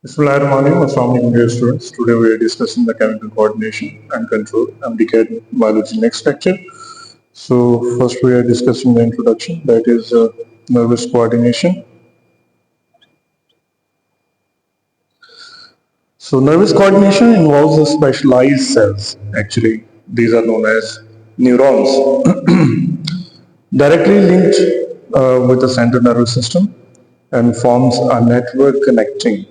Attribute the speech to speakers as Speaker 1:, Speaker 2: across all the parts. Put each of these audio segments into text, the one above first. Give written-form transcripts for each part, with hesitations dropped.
Speaker 1: Bismillahirrahmanirrahim. Assalamu alaikum dear students. Today we are discussing the chemical coordination and control and decayed biology next lecture. So first we are discussing the introduction, that is nervous coordination. So nervous coordination involves the specialized cells. Actually, these are known as neurons, directly linked with the central nervous system and forms a network connecting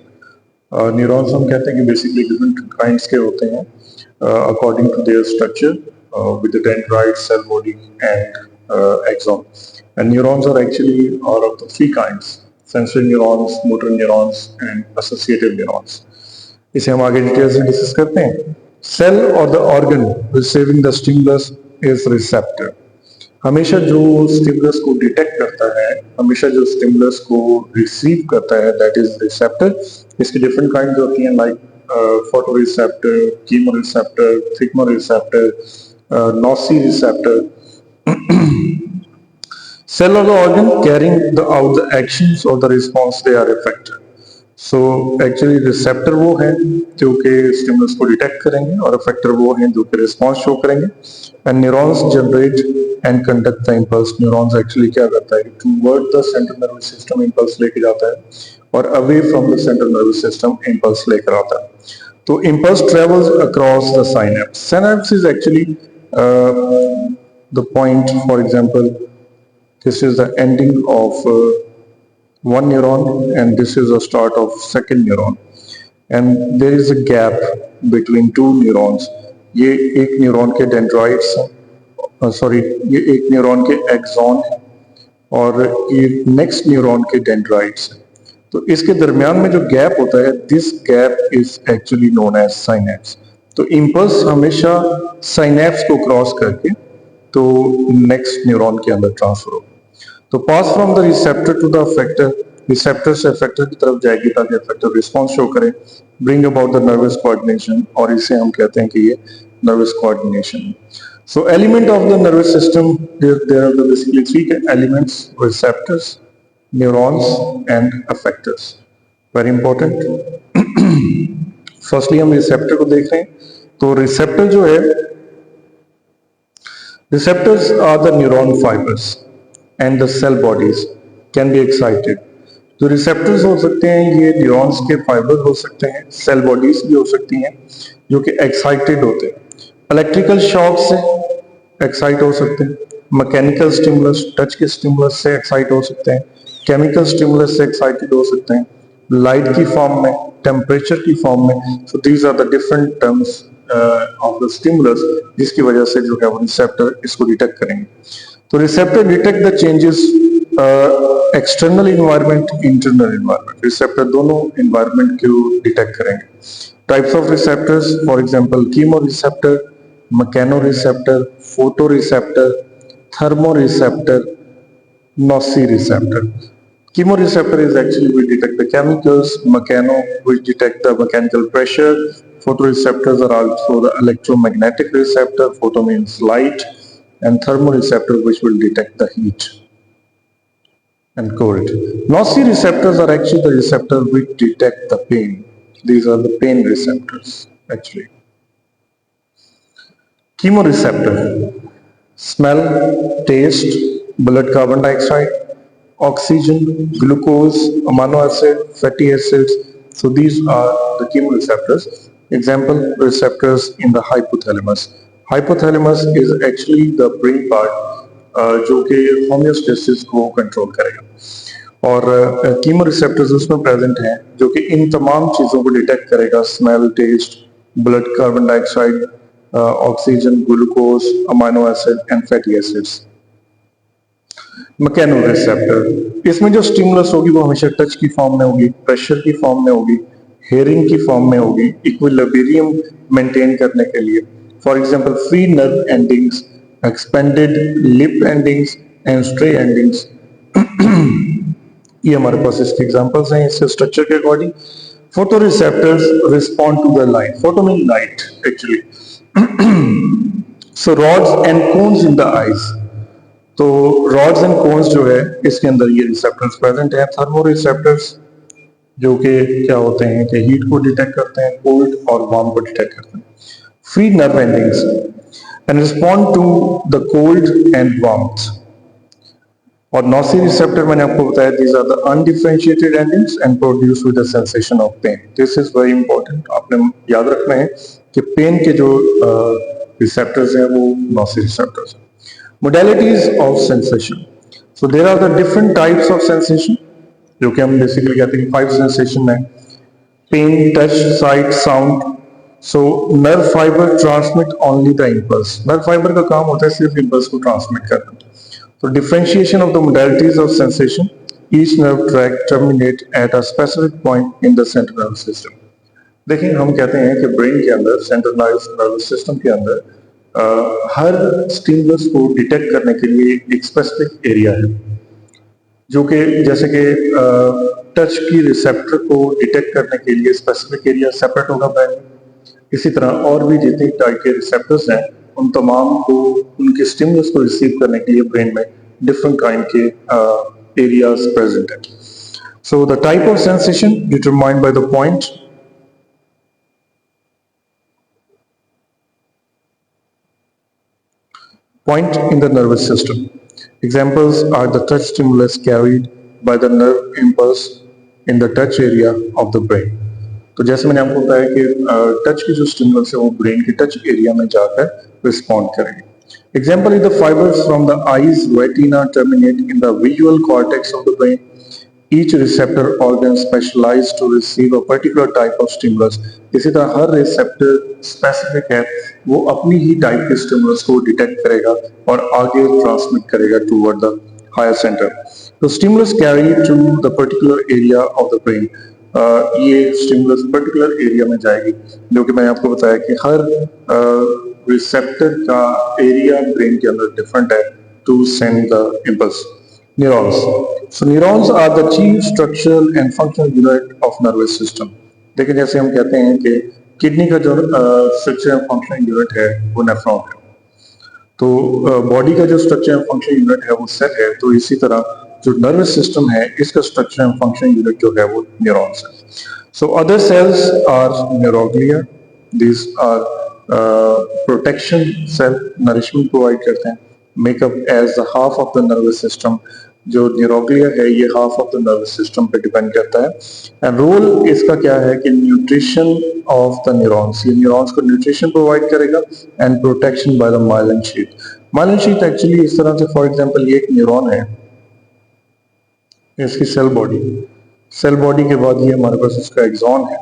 Speaker 1: neurons हम कहते हैं कि basically different kinds के होते हैं according to their structure with the dendrite cell body and axon and neurons are actually are of the three kinds sensory neurons motor neurons and associative neurons इसे हम आगे डिटेल से discuss करते हैं cell और the organ receiving the stimulus is receptor हमेशा जो stimulus को डिटेक्ट करता है हमेशा जो स्टिमुलस को रिसीव करता है दैट इज रिसेप्टर इसकी डिफरेंट काइंड होती हैं like photo receptor chemo receptor thigmo receptor noci receptor cell or the organ carrying out the actions or the response they are affected. So actually receptor वो हैं जो कि stimulus को detect करेंगे और effector वो हैं जो कि response show करेंगे and neurons generate and conduct the impulse. Neurons actually क्या करता है toward the central nervous system impulse लेके जाता है और away from the central nervous system impulse लेकर आता है तो impulse travels across the synapse. Synapse is actually the point, for example, this is the ending of one neuron and this is the start of second neuron and there is a gap between two neurons. ये एक neuron के dendrites ये एक neuron के axon है और ये next neuron के डेंड्राइट्स है तो इसके दरमियान में जो गैप होता है this gap is actually known as synapse. तो इम्पल्स हमेशा साइनेप्स को क्रॉस करके तो नेक्स्ट न्यूरॉन के अंदर ट्रांसफर होगा तो pass from the receptor to the effector receptor से अफेक्टर की तरफ जाएगी ताकि अफेक्टर रिस्पॉन्स शो करे bring about the nervous coordination और इसे हम कहते हैं कि ये nervous coordination. So element of the nervous system, there are basically three elements: receptors, neurons, and effectors. Very important. Firstly हम receptor को देख रहे हैं तो receptor जो है receptors are the neuron fibers and the cell bodies can be excited. जो receptors हो सकते हैं ये neurons के fibers हो सकते हैं cell bodies भी हो सकती हैं जो कि excited होते हैं. इलेक्ट्रिकल शॉक से एक्साइट हो सकते हैं मैकेनिकल स्टिमुलस टच के स्टिमुलस से एक्साइट हो सकते हैं केमिकल स्टिमुलस से एक्साइटेड हो सकते हैं लाइट की फॉर्म में टेम्परेचर की फॉर्म में. So these are the different terms of the stimulus जिसकी वजह से जो है वो रिसेप्टर इसको डिटेक्ट करेंगे. तो receptor detect the changes external environment internal environment. Receptor दोनों इन्वायरमेंट को डिटेक्ट करेंगे. Types of receptors, for example, chemoreceptor, mechanoreceptor, photoreceptor, thermoreceptor, nociceptor. Chemoreceptor is actually we detect the chemicals, mechano which detect the mechanical pressure, photoreceptors are also the electromagnetic receptor, photo means light, and thermoreceptor which will detect the heat and cold. Nociceptors are actually the receptor which detect the pain. These are the pain receptors actually. Chemoreceptor, smell, taste, blood carbon dioxide, oxygen, glucose, amino acid, fatty acids. So these are the chemoreceptors. Example receptors in the hypothalamus. Hypothalamus is actually the brain part जो कि homeostasis को control करेगा और chemo receptors उसमें present हैं जो कि इन तमाम चीज़ों को डिटेक्ट करेगा smell taste blood carbon dioxide oxygen glucose amino acid and fatty acids. Mechano receptor इसमें जो स्टिमुलस होगी वो हमेशा टच की फॉर्म में होगी प्रेशर की फॉर्म में होगी हेयरिंग की फॉर्म में होगी इक्विलिब्रियम मेंटेन करने के लिए. For example free nerve endings expanded lip endings and stray endings ये हमारे पास इसके एग्जांपल्स हैं इसके स्ट्रक्चर के according. Photo receptors respond to the light. Photo mean light actually. So rods and cones in the eyes. तो rods and cones जो है इसके अंदर ये रिसेप्टर्स प्रेजेंट हैं. थर्मो रिसेप्टर्स जो कि क्या होते हैं कि हीट को डिटेक्ट करते हैं, कोल्ड और वार्म को डिटेक्ट करते हैं। Free nerve endings and respond to the cold and warmth. और नॉसी रिसेप्टर मैंने आपको बताया, these are the undifferentiated endings and produce with the sensation of pain. This is very important, आपने याद रखना है कि पेन के जो रिसेप्टर्स हैं वो नॉसी रिसेप्टर्स हैं। Modalities of sensation, so there are the different types of sensation, जो कि हम बेसिकली कहते हैं 5 सेंसेशन है। Pain, touch, sight, sound. So nerve fibre transmit only the impulse. Nerve fibre का काम होता है सिर्फ इम्पल्स को ट्रांसमिट करना। So differentiation of the modalities of sensation, each nerve tract terminate at a specific point in the central nervous system. देखिए हम कहते हैं कि ब्रेन के अंदर, सेंट्रल नर्वस सिस्टम के अंदर हर स्टिमुलस को डिटेक्ट करने के लिए एक स्पेसिफिक एरिया है, जो कि जैसे कि टच की रिसेप्टर को डिटेक्ट करने के लिए स्पेसिफिक एरिया सेपरेट होगा ब्रेन में। इसी तरह और भी जितने टाइप के रिसेप्टर्स हैं उन तमाम को उनके स्टिमुलस को रिसीव करने के लिए ब्रेन में डिफरेंट काइंड के एरियाज प्रेजेंट है। So the type of sensation determined by the point in the nervous system. Examples are the touch stimulus carried by the nerve impulse in the touch area of the brain. तो जैसे मैंने आपको बताया कि touch की जो stimulus है वो ब्रेन के टच एरिया में जाकर रिस्पॉन्ड करेंगे। Example is the fibers from the eyes retina terminate in the visual cortex of the brain. Each receptor organ specialized to receive a particular type of stimulus. इसी तरह हर receptor specific है, वो अपनी ही type के stimulus को detect करेगा और आगे ट्रांसमिट करेगा टूवर्ड द हायर सेंटर। तो stimulus carry to the particular area of the brain. ये स्टिमुलस पर्टिकुलर एरिया में जाएगी, जो कि मैंने आपको बताया कि हर रिसेप्टर का एरिया ब्रेन के अंदर डिफरेंट है to send the impulse. Neurons. So neurons are the chief structural and functional unit of nervous system. देखिए जैसे हम कहते हैं कि किडनी का जो स्ट्रक्चर एंड फंक्शनल यूनिट है वो नेफ्रॉन है, तो बॉडी का जो स्ट्रक्चर एंड फंक्शनल यूनिट है वो सेल है, तो इसी तरह जो नर्वस सिस्टम है इसका स्ट्रक्चर एंड फंक्शनल यूनिट जो है वो न्यूरॉन्स है। So other cells are neuroglia, this are protection cell, nourishment provide करते हैं, makeup as the half of the nervous system. जो न्यूरोग्लिया है ये half of the nervous system पे डिपेंड करता है। एंड रोल इसका क्या है कि न्यूट्रिशन ऑफ द न्यूरॉन्स, ये न्यूरॉन्स को न्यूट्रिशन प्रोवाइड करेगा and protection by the myelin sheet. Myelin sheet actually इस तरह से, फॉर एग्जांपल ये एक न्यूरॉन है, इसकी सेल बॉडी के बाद ये हमारे पास इसका एक्सॉन है।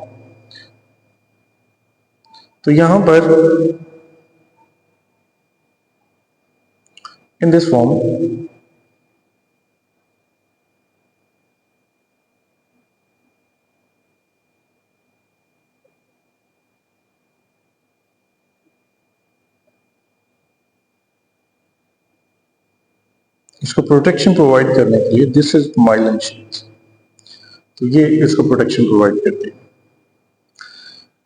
Speaker 1: तो यहां पर इन दिस फॉर्म इसको प्रोटेक्शन प्रोवाइड करने के लिए दिस इज माइलिन शीट, तो ये इसको प्रोटेक्शन प्रोवाइड करती है।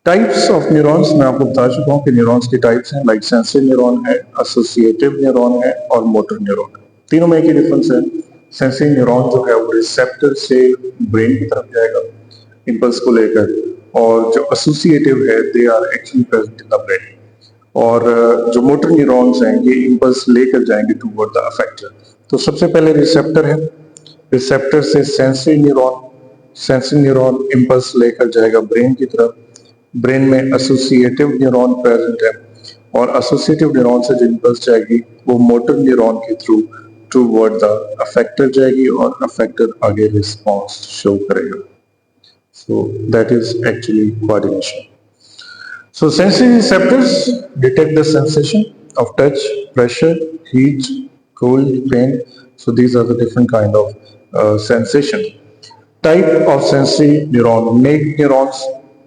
Speaker 1: टाइप्स ऑफ न्यूरॉन्स मैं आपको बता चुका हूं कि न्यूरॉन्स की टाइप्स हैं, लाइक सेंसरी न्यूरॉन है, एसोसिएटिव न्यूरॉन है और मोटर न्यूरॉन है। तीनों में एक ही डिफरेंस है। सेंसरी न्यूरॉन जो है वो रिसेप्टर से ब्रेन की तरफ जाएगा इंपल्स को लेकर, और जो एसोसिएटिव है they are actually present in the brain, और जो मोटर न्यूरॉन्स हैं ये इंपल्स लेकर जाएंगे टूवर्ड द अफेक्टर। तो सबसे पहले रिसेप्टर है, रिसेप्टर से सेंसरी न्यूरॉन इम्पल्स लेकर जाएगा ब्रेन की तरफ। ब्रेन में एसोसिएटिव न्यूरॉन प्रेजेंट है, और एसोसिएटिव न्यूरॉन से जो इम्पल्स जाएगी वो मोटर न्यूरॉन के थ्रू टूवर्ड द अफेक्टर जाएगी, और अफेक्टर आगे रिस्पॉन्स शो करेगा। सो that is actually coordination. So sensory receptors detect the sensation of touch, pressure, heat, cold, pain. So these are the different kind of sensation. Type of sensory neuron: make neurons,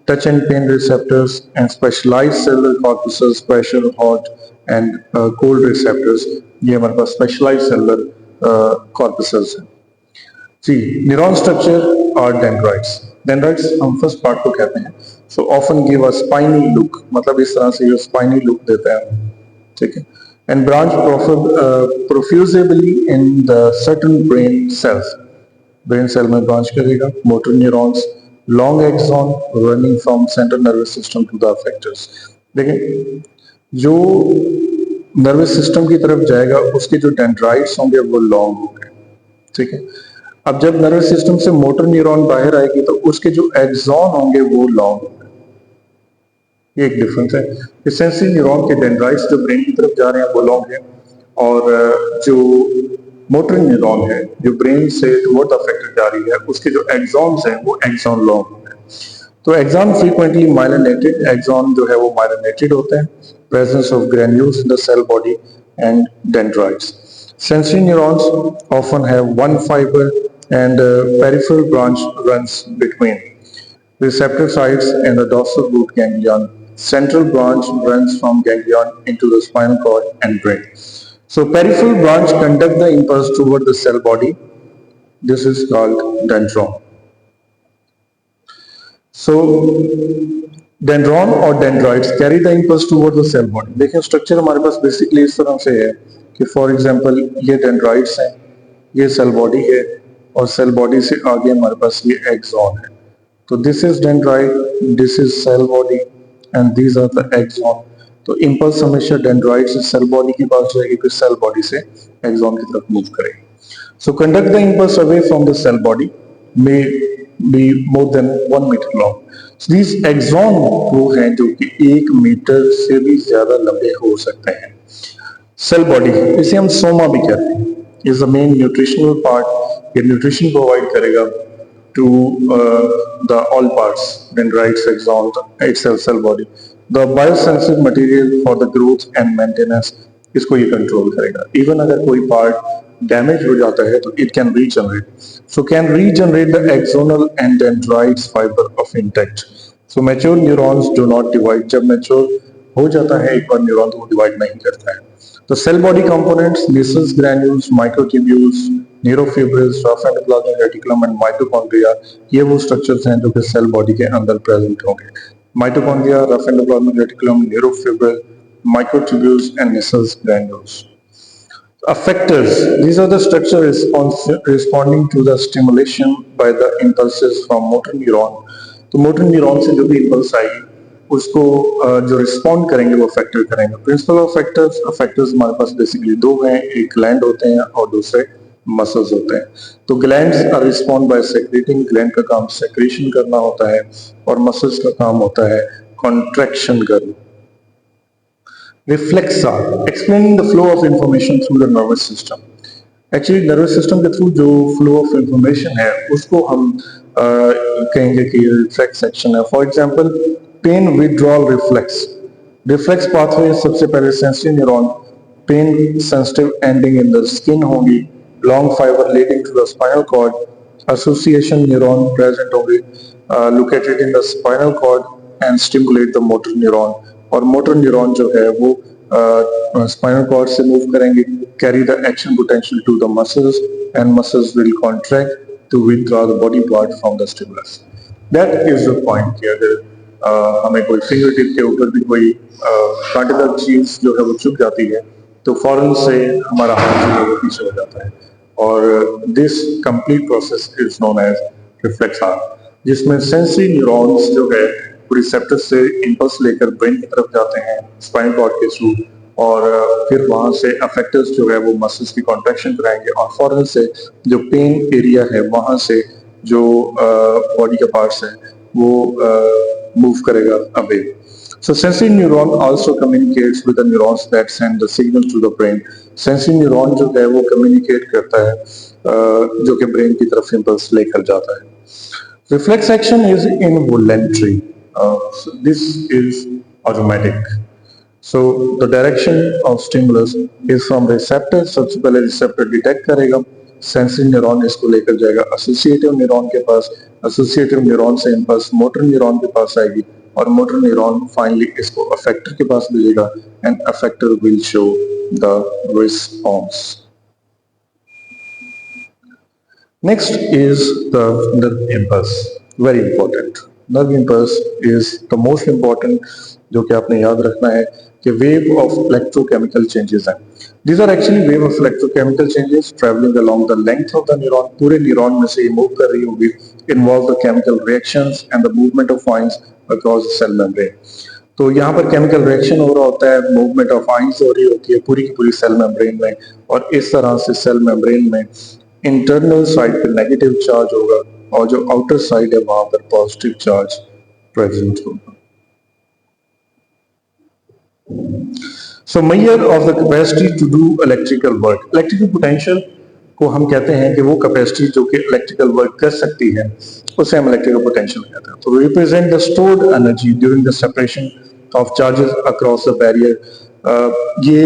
Speaker 1: touch and pain receptors, and specialized cellular corpuscles, pressure, hot and cold receptors. ये हमारे पास specialized cellular corpuscles हैं। जी, neuron structure और dendrites. Dendrites हम first part को कहते हैं। So often give a spiny look, मतलब इस तरह से ये स्पाइनी लुक देता है, ठीक है। And branch profusely in the certain brain cells, brain cell में ब्रांच करेगा। Motor neurons long axon running from central nervous system to the effectors. देखिए जो नर्वस सिस्टम की तरफ जाएगा उसके जो डेंड्राइट्स होंगे वो लॉन्ग होंगे, ठीक है। अब जब नर्वस सिस्टम से मोटर न्यूरॉन बाहर आएगी तो उसके जो एक्सॉन होंगे वो लॉन्ग होंगे। ये एक डिफरेंस है। कि सेंसरी न्यूरॉन के डेंड्राइट्स जो ब्रेन की तरफ जा रहे हैं वो लॉन्ग है, और जो मोटर न्यूरॉन है जो ब्रेन से टुवर्ड द अफेक्टर जा रही है उसके जो एक्सॉन्स हैं वो एक्सॉन लॉन्ग है। तो एक्सॉन फ्रीक्वेंटली माइलिनेटेड, एक्सॉन जो है वो माइलिनेटेड होते हैं, presence of granules in the cell body and dendrites. Sensory neurons often have one fiber and peripheral branch runs between receptor sites and the dorsal root ganglion. Central branch runs from ganglion into the spinal cord and brain. So peripheral branch conduct the impulse toward the cell body. This is called dendron. So dendron और dendrites carry the impulse toward the cell body. देखिए structure हमारे पास basically इस तरह से है कि for example ये डेंड्राइट्स हैं, ये सेल बॉडी है, और सेल बॉडी से आगे हमारे पास ये एक्सॉन है। तो this is dendrite, this is cell body and these are the axon. तो इम्पल्स हमेशा डेंड्राइट से सेल बॉडी के पास जाएगी, फिर सेल बॉडी से एक्सॉन की तरफ मूव करेगी। So conduct the impulse away from the cell body may be more than 1 meter long. So these axon वो हैं जो कि 1 मीटर से भी ज्यादा लंबे हो सकते हैं। सेल बॉडी, इसे हम सोमा भी कहते हैं, is the main nutritional part. ये न्यूट्रिशन प्रोवाइड करेगा to the all parts, dendrites, axon, axle, cell body. The biosynthetic material for the growth and maintenance, इसको ये कंट्रोल करेगा। इवन अगर कोई पार्ट डैमेज हो जाता है तो it can regenerate, so can regenerate the axonal and dendrites fibre of intact. So mature neurons do not divide, जब मैच्योर हो जाता है एक बार न्यूरॉन तो वो डिवाइड नहीं करता है। तो cell body components, Nissl's granules, microtubules, neurofibrils, rough endoplasmic reticulum and mitochondria, ये वो स्ट्रक्चर्स हैं जो कि सेल बॉडी के अंदर प्रेजेंट होंगे। Mitochondria, rough endoplasmic reticulum, neurofibril, microtubules and Nissls granules. Effectors, these are the structures responding to the stimulation by the impulses from motor neuron. तो motor neuron से जो भी impulse आएगी उसको जो respond करेंगे वो effector करेंगे। Principal of effectors हमारे पास basically दो हैं, एक gland होते हैं और दूसरे muscles होते हैं। तो glands are respond by secreting, gland का काम secretion करना होता है और muscles का काम होता है contraction करना। Reflex are explaining the flow of information through the nervous system. Actually nervous system के थ्रू जो flow of information है उसको हम कहेंगे कि reflex action है। For example, pain withdrawal reflex. Reflex pathway सबसे पहले sensory neuron, pain sensitive ending in the skin होंगी, long fiber leading to the spinal cord, association neuron present होंगे, located in the spinal cord and stimulate the motor neuron. और motor neuron जो है वो spinal cord से move करेंगे, carry the action potential to the muscles and muscles will contract to withdraw the body part from the stimulus. That is the point कि अगर हमें कोई फिंगर टिप के ऊपर भी कोई कांटेदार चीज जो है वो चुभ जाती है तो फौरन से हमारा हाथ जो है वो पीछे हो जाता है, और this complete process is known as reflex arm, जिसमें सेंसरी न्यूरॉन्स जो है रिसेप्टर से इंपल्स लेकर ब्रेन की तरफ जाते हैं स्पाइनल कॉर्ड के थ्रू, और फिर वहां से अफेक्टर्स जो है वो मसल्स की कॉन्ट्रैक्शन कराएंगे और फौरन से जो पेन एरिया है वहां से जो बॉडी के पार्ट्स हैं वो मूव करेगा away. So sensory neuron also communicates with the neurons that send the signal to the brain. Sensory neuron जो है वो communicate करता है जो कि ब्रेन की तरफ impulse लेकर जाता है। Reflex action is involuntary. So this is automatic. So the direction of stimulus is from receptor. सबसे पहले receptor detect करेगा, sensory neuron इसको लेकर जाएगा associative neuron के पास, associative neuron से impulse motor neuron के पास आएगी और motor neuron finally इसको affector के पास भेजेगा and affector will show the response. Next is the nerve impulse. Very important. Nerve impulse is the most important जो कि आपने याद रखना है कि wave of electrochemical changes हैं. These are actually wave of electrochemical changes traveling along the length of the neuron. पूरे neuron में से ये मूव कर रही होगी. Involve the chemical reactions and the movement of ions across the cell membrane. तो यहाँ पर केमिकल रिएक्शन हो रहा होता है, मूवमेंट ऑफ आयंस हो रही होती है पूरी की पूरी सेल मेम्ब्रेन में, और इस तरह से सेल मेम्ब्रेन में इंटरनल साइड पे नेगेटिव चार्ज होगा और जो आउटर साइड है वहां पर पॉजिटिव चार्ज प्रेजेंट होगा. So measure of the capacity to do electrical work. Electrical potential को हम कहते हैं कि वो कैपेसिटी जो कि इलेक्ट्रिकल वर्क कर सकती है उसे हम इलेक्ट्रिकल पोटेंशियल कहते हैं. तो represent the stored energy during the separation of charges across the barrier. ये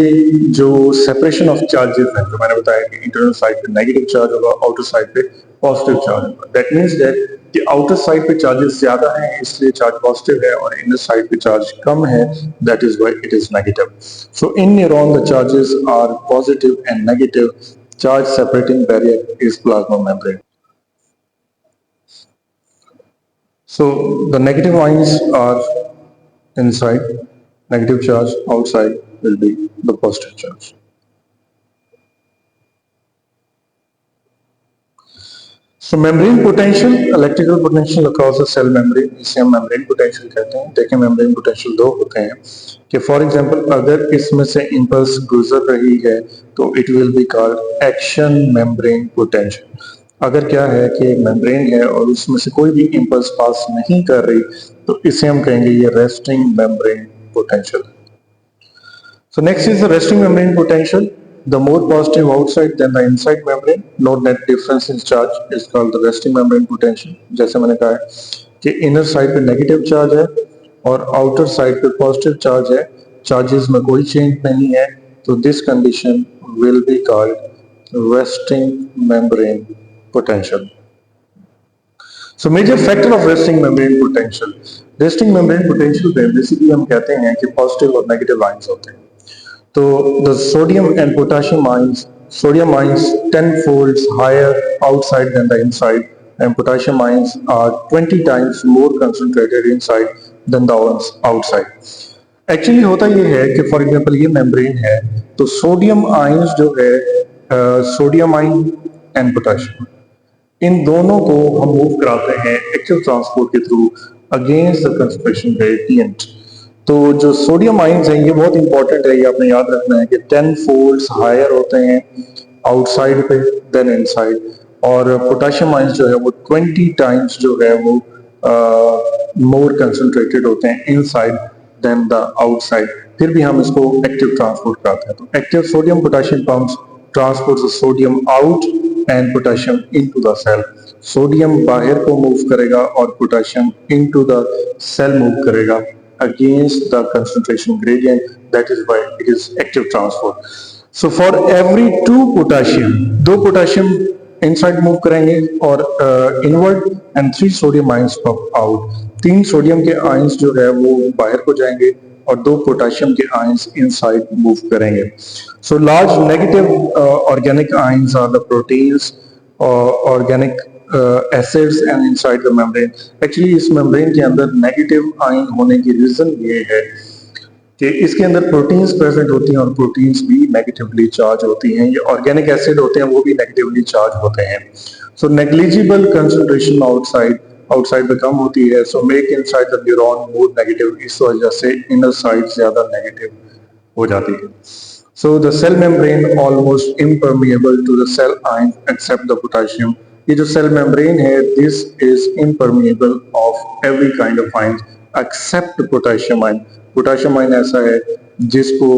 Speaker 1: जो सेपरेशन ऑफ चार्जेस है, जो मैंने बताया कि इंटरनल साइड पे नेगेटिव चार्ज होगा, आउटर साइड पे पॉजिटिव चार्ज होगा. दैट मींस दैट कि आउटर साइड पे चार्जेस ज्यादा हैं इसलिए चार्ज पॉजिटिव है, और इनर साइड पे चार्ज कम है, that is why it is negative. So in neuron the charges are positive and negative. Charge separating barrier is plasma membrane. So the negative ions are inside, negative charge outside will be the positive charge. So membrane potential, electrical potential across the cell membrane, इसे हम membrane potential कहते हैं. देखें membrane potential दो होते हैं कि for example अगर इसमें से इम्पल्स गुजर रही है तो it will be called action membrane potential. अगर क्या है कि एक मेम्ब्रेन है और उसमें से कोई भी इम्पल्स पास नहीं कर रही तो इसे हम कहेंगे ये resting membrane potential. So next is the resting membrane potential. The more positive outside than the inside membrane, no net difference in charge is called the resting membrane potential. जैसे मैंने कहा है कि इनर साइड पे negative charge है और outer side पे positive charge है, चार्जेस में कोई चेंज नहीं है, तो this condition will be called resting membrane potential. So major factor of resting membrane potential. Resting membrane potential पे बेसिकली हम कहते हैं कि पॉजिटिव और नेगेटिव आयंस होते हैं. तो the sodium and potassium ions, sodium ions 10 folds higher outside than the inside, and potassium ions are 20 times more concentrated inside than the ones outside. Actually होता ये है कि फॉर एग्जांपल ये membrane है तो सोडियम आयंस जो है, sodium ion and potassium, इन दोनों को हम मूव कराते हैं एक्टिव ट्रांसपोर्ट के through against the concentration gradient. तो जो सोडियम आयंस हैं ये बहुत इंपॉर्टेंट है, ये आपने याद रखना है कि 10 फोल्ड्स हायर होते हैं आउटसाइड पे देन इनसाइड, और पोटेशियम आयंस जो है वो 20 टाइम्स जो है वो मोर कंसंट्रेटेड होते हैं इनसाइड देन द आउटसाइड. फिर भी हम इसको एक्टिव ट्रांसपोर्ट कराते हैं. तो active sodium potassium pumps transport sodium out and potassium into the cell. Sodium बाहर को मूव करेगा और potassium into the cell move करेगा against the concentration gradient. That is why it is active transport. So for every 2 potassium, 2 potassium inside move करेंगे और inward and 3 sodium ions pop out. 3 sodium के ions जो है वो बाहर को जाएंगे और 2 पोटेशियम के आयंस इनसाइड मूव करेंगे. So large negative organic ions are the proteins, organic acids and inside the membrane. Actually इस मेम्ब्रेन के अंदर नेगेटिव आयन होने की रीजन ये है कि इसके अंदर प्रोटीन्स प्रेजेंट होती हैं और प्रोटीन्स भी नेगेटिवली चार्ज होती हैं. ये ऑर्गेनिक एसिड होते हैं वो भी नेगेटिवली चार्ज होते हैं. सो नेग्लिजिबल कंसंट्रेशन आउटसाइड में कम होती है, so make inside the neuron more negative. इस वजह से इनर साइड ज्यादा नेगेटिव हो जाती है. So the cell membrane almost impermeable to the cell ion except the potassium. ये जो सेल मेम्ब्रेन है this is impermeable of every kind of ion except potassium ion. Potassium ion ऐसा है जिसको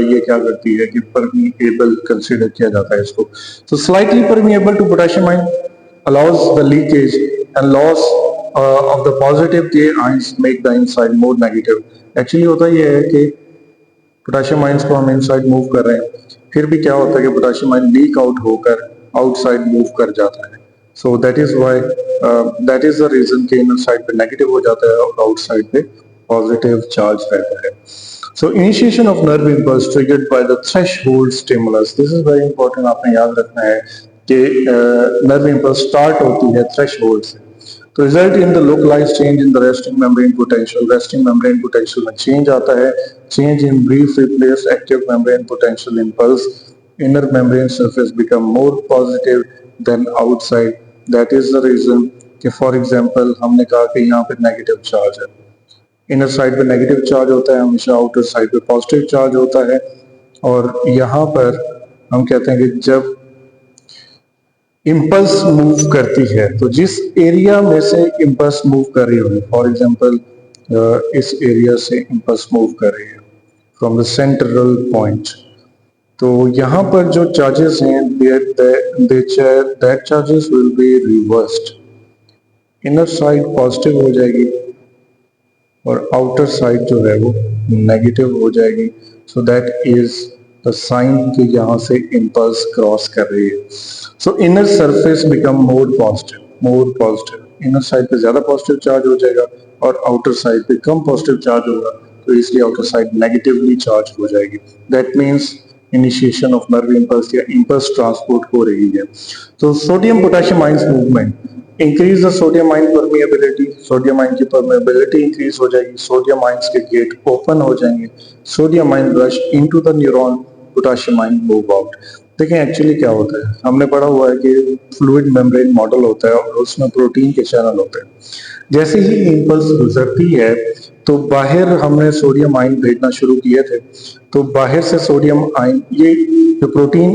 Speaker 1: ये क्या करती है कि परमिएबल कंसीडर किया जाता है इसको. So slightly permeable to potassium ion allows the leakage and loss of the positive K ions make the inside more negative. Actually होता ये है कि पोटेशियम आयंस को हम इनसाइड मूव कर रहे हैं, फिर भी क्या होता है कि पोटेशियम आयन लीक आउट होकर आउटसाइड मूव कर जाता है. So that is why that is the reason कि इनर साइड पे नेगेटिव हो जाता है और आउटसाइड पे पॉजिटिव चार्ज रहता है. So initiation of nerve impulse triggered by the threshold stimulus. This is very important, आपने याद रखना है कि नर्व इंपल्स स्टार्ट होती है थ्रेशोल्ड से. तो result in the localised change in the resting membrane potential, resting membrane potential में चेंज आता है, change in brief replace active membrane potential impulse, inner membrane surface become more positive than outside. That is the reason कि for example हमने कहा कि यहाँ पे negative charge है, इनर साइड पे नेगेटिव चार्ज होता है हमेशा, आउटर साइड पे पॉजिटिव चार्ज होता है। और यहाँ पर हम कहते हैं कि जब इम्पल्स मूव करती है तो जिस एरिया में से इम्पल्स मूव कर रही होगी, फॉर एग्जांपल इस एरिया से इम्पल्स मूव कर रही है फ्रॉम द सेंट्रल पॉइंट, तो यहाँ पर जो चार्जेस हैं that charges will be reversed, inner side positive हो जाएगी और आउटर साइड जो है वो नेगेटिव हो जाएगी। So that is the sign कि यहाँ से इम्पल्स क्रॉस कर रही है। So inner surface become more positive, inner side पे ज्यादा पॉजिटिव चार्ज हो जाएगा और आउटर साइड पे कम पॉजिटिव चार्ज होगा, तो इसलिए आउटर साइड नेगेटिवली चार्ज हो जाएगी। That means initiation of nerve impulse या इम्पल्स ट्रांसपोर्ट हो रही है। तो sodium potassium ions movement increase the sodium ion permeability, sodium ion की परमिएबिलिटी इंक्रीज हो जाएगी, सोडियम आयंस के गेट ओपन हो जाएंगे, sodium ion rush into the neuron, potassium ion move out. देखें एक्चुअली क्या होता है, हमने पढ़ा हुआ है कि फ्लूइड मेम्ब्रेन मॉडल होता है और उसमें प्रोटीन के चैनल होते हैं। जैसे ही इम्पल्स गुजरती है तो बाहर हमने सोडियम आयन भेजना शुरू किए थे, तो बाहर से सोडियम आयन, ये जो प्रोटीन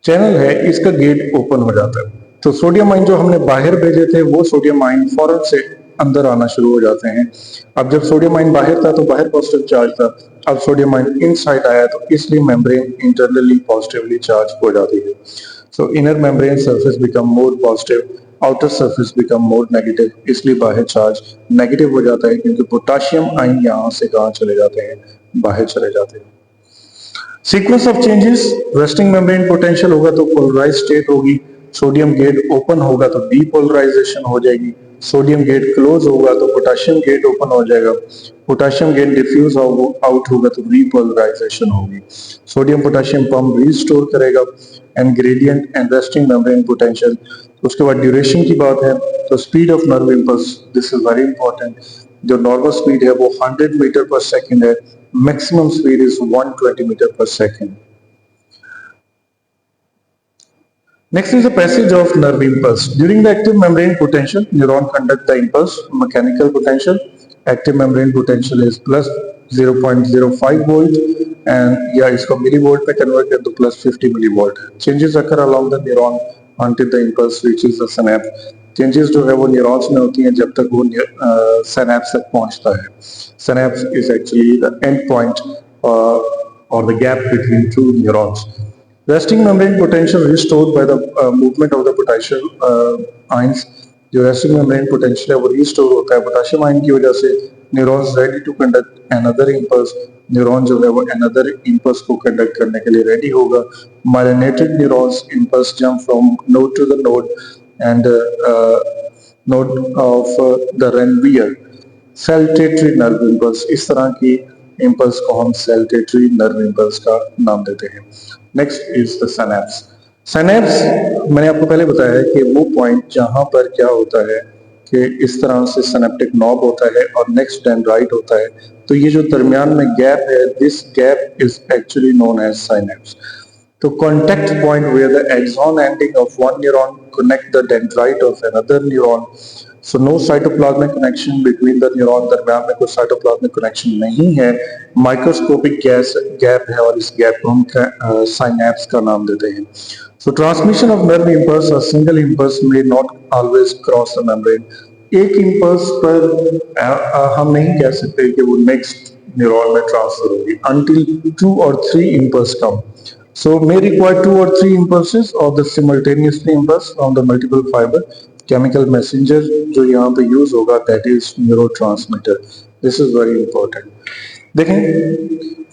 Speaker 1: चैनल है इसका गेट ओपन हो जाता है, तो सोडियम आयन जो हमने बाहर भेजे थे वो सोडियम आयन फौरन से अंदर आना शुरू हो जाते हैं। अब जब सोडियम आयन बाहर था तो बाहर पॉजिटिव चार्ज था, अब सोडियम आयन इनसाइड आया तो इसलिए मेम्ब्रेन इंटरनली पॉजिटिवली चार्ज हो जाती है। So inner membrane surface become more positive, outer surface become more negative, इसलिए बाहर चार्ज नेगेटिव हो जाता है क्योंकि पोटेशियम आयन यहाँ से कहाँ चले जाते हैं, बाहर चले जाते हैं। Sequence of changes, resting membrane potential होगा तो पोलराइज स्टेट होगी, सोडियम गेट ओपन होगा तो डीपोलराइजेशन हो जाएगी, सोडियम गेट क्लोज होगा तो पोटेशियम गेट ओपन हो जाएगा, पोटेशियम गेट डिफ्यूज आउट होगा तो रीपोलराइजेशन होगी, सोडियम पोटेशियम पंप रीस्टोर करेगा and gradient and resting membrane potential. उसके बाद ड्यूरेशन की बात है तो speed of nerve impulse, this is very important, जो नॉर्मल स्पीड है वो 100 मीटर पर सेकेंड है, मैक्सिमम स्पीड इज 120 मीटर पर second. Next is the passage of nerve impulse. During the active membrane potential, neuron conduct the impulse. Mechanical potential, active membrane potential is plus 0.05 volt and या इसको millivolt पे convert कर तो plus 50 millivolt है। Changes occur along the neuron until the impulse reaches the synapse. Changes जो है वो neurons में होती हैं जब तक वो synapse तक पहुंचता है। Synapse is actually the end point or the gap between two neurons. Resting membrane potential restored by the movement of the potassium ions. जो resting membrane potential है वो restore होता है पोटेशियम आयन की वजह से। Neurons ready to conduct another impulse. Neuron जो है वो another impulse को conduct करने के लिए ready होगा। Myelinated neurons impulse jump from node to the node and node of the Ranvier. Saltatory nerve impulse, इस तरह की impulse को हम saltatory nerve impulse का नाम देते हैं। Next is the synapse. Synapse मैंने आपको पहले बताया है कि वो पॉइंट जहां पर क्या होता है कि इस तरह से सिनेप्टिक नॉब होता है और नेक्स्ट डेंड्राइट होता है, तो ये जो दरमियान में गैप है, this gap is actually known as synapse. तो contact point where the axon ending of one neuron connect the dendrite of another neuron. So no cytoplasmic connection between the neuron, दरमियान में कोई साइटोप्लाज्मिक कनेक्शन नहीं है, microscopic gap है और इस gap को हम सिनैप्स का नाम देते हैं। सो transmission of nerve impulse, a single impulse may not always cross the membrane. एक इम्पल्स पर हम नहीं कह सकते कि वो नेक्स्ट न्यूरॉन में ट्रांसफर होगी until 2 or 3 impulse come. So may require 2 or 3 impulses or the simultaneously impulse from the multiple fiber. Chemical messenger जो यहाँ पे यूज होगा that is neurotransmitter. This is very important. देखें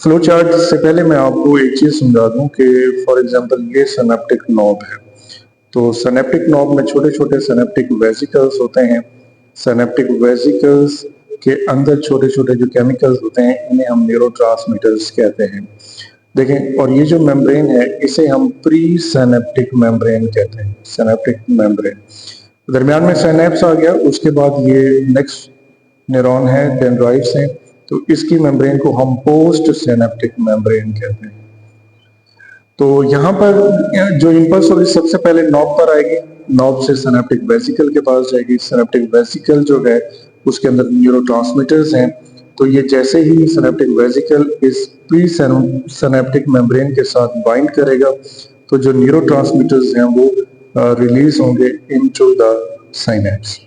Speaker 1: फ्लो चार्ट से पहले मैं आपको एक चीज समझा दूं कि फॉर एग्जांपल ये सिनेप्टिक नॉब है, तो सिनेप्टिक नॉब में छोटे छोटे सिनेप्टिक वेसिकल्स होते हैं। सिनेप्टिक वेसिकल्स के अंदर छोटे छोटे जो केमिकल्स होते हैं इन्हें हम न्यूरोट्रांसमीटर्स कहते हैं। देखें, और ये जो मेम्ब्रेन है इसे हम प्री सिनेप्टिक मेम्ब्रेन कहते हैं, सिनेप्टिक मेम्ब्रेन। दरमियान में सिनेप्स आ गया, उसके बाद ये नेक्स्ट न्यूरॉन है, डेंड्राइट्स हैं, तो इसकी मेम्ब्रेन को हम पोस्ट सिनेप्टिक मेम्ब्रेन कहते हैं। तो यहाँ पर जो इंपल्स होगी सबसे पहले नॉब पर आएगी, नॉब से सिनेप्टिक वेसिकल के पास जाएगी। सिनेप्टिक वेसिकल जो है उसके अंदर न्यूरोट्रांसमीटर्स हैं, तो ये जैसे ही सिनेप्टिक वेसिकल इस प्री सिनेप्टिक मेम्ब्रेन के साथ बाइंड करेगा, तो जो न्यूरोट्रांसमीटर्स हैं वो रिलीज होंगे इनटू द साइनेप्स।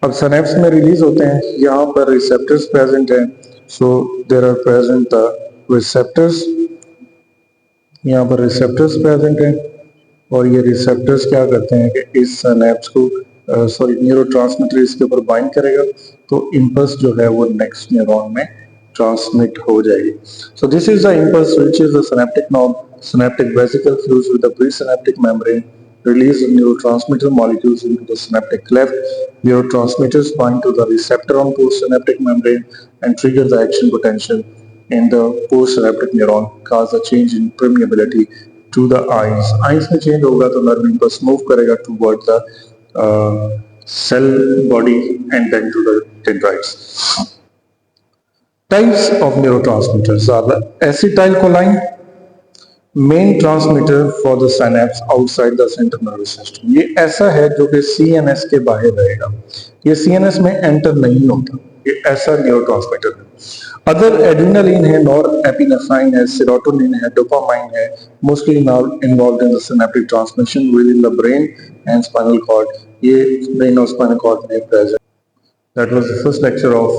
Speaker 1: अब सिनेप्स में रिलीज होते हैं, यहाँ पर रिसेप्टर्स प्रेजेंट हैं, so there are present the receptors. यहाँ पर रिसेप्टर्स प्रेजेंट हैं और ये रिसेप्टर्स क्या करते हैं कि इस सिनेप्स को न्यूरोट्रांसमीटर इसके ऊपर बाइंड करेगा, तो इंपल्स जो है वो नेक्स्ट न्यूरॉन में ट्रांसमिट हो जाएगी। So this is the impulse which is the synaptic knob, synaptic vesicle fuse with the presynaptic membrane, release of neurotransmitter molecules into the synaptic cleft. Neurotransmitters bind to the receptor on postsynaptic membrane and trigger the action potential in the postsynaptic neuron, cause a change in permeability to the eyes. Eyes में change होगा तो nerve impulse move करेगा toward the cell body and then to the dendrites. Types of neurotransmitters are the acetylcholine, main transmitter for the synapse outside the central nervous system. ये ऐसा है जो कि CNS के बाहर रहेगा, ये सीएनएस में एंटर नहीं होता, ये ऐसा न्यूरोट्रांसमीटर है। अदर एड्रेनालिन है, नॉर एपिनेफ्राइन है, सेरोटोनिन है, डोपामाइन है, mostly involved in the synaptic transmission with in the brain and spinal cord. ये ब्रेन और स्पाइनल कॉर्ड में present. That was the first lecture of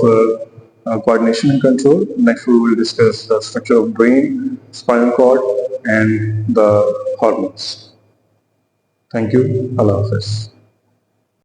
Speaker 1: coordination and control. Next we will discuss the structure of brain, spinal cord and the hormones. Thank you. Allah Hafiz.